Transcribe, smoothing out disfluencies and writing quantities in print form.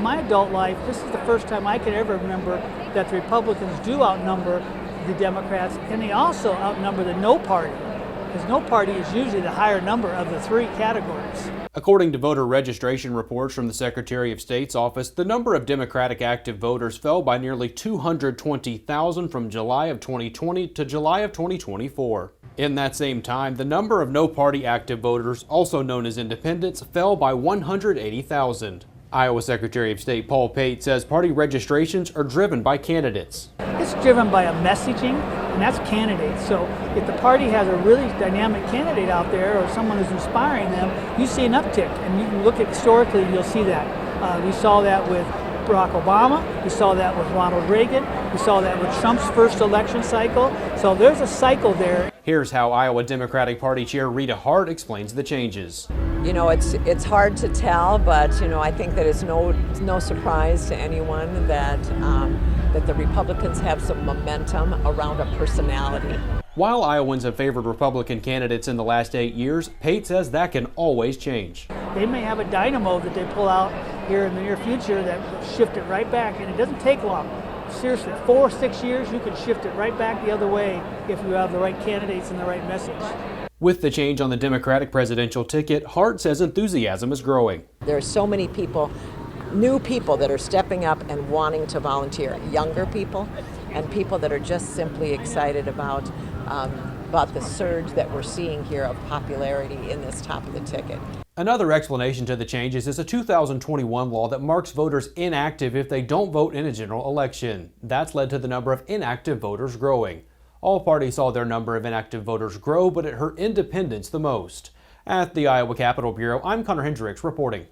my adult life, this is the first time I can ever remember that the Republicans do outnumber the Democrats, and they also outnumber the no party, because no party is usually the higher number of the three categories. According to voter registration reports from the Secretary of State's office, the number of Democratic active voters fell by nearly 220,000 from July of 2020 to July of 2024. In that same time, the number of no-party active voters, also known as independents, fell by 180,000. Iowa Secretary of State Paul Pate says party registrations are driven by candidates. It's driven by a messaging, and that's candidates. So if the party has a really dynamic candidate out there or someone who's inspiring them, you see an uptick. And you can look at historically, you'll see that. We saw that with Barack Obama, we saw that with Ronald Reagan, we saw that with Trump's first election cycle. So there's a cycle there. Here's how Iowa Democratic Party Chair Rita Hart explains the changes. You know, it's hard to tell, but I think that it's no surprise to anyone that that the Republicans have some momentum around a personality. While Iowans have favored Republican candidates in the last 8 years, Pate says that can always change. They may have a dynamo that they pull out here in the near future that will shift it right back, and it doesn't take long. Seriously, 4 or 6 years, you can shift it right back the other way if you have the right candidates and the right message. With the change on the Democratic presidential ticket, Hart says enthusiasm is growing. There are so many people, new people that are stepping up and wanting to volunteer, younger people and people that are just simply excited about the surge that we're seeing here of popularity in this top of the ticket. Another explanation to the changes is a 2021 law that marks voters inactive if they don't vote in a general election. That's led to the number of inactive voters growing. All parties saw their number of inactive voters grow, but it hurt independents the most. At the Iowa Capitol Bureau, I'm Connor Hendricks reporting.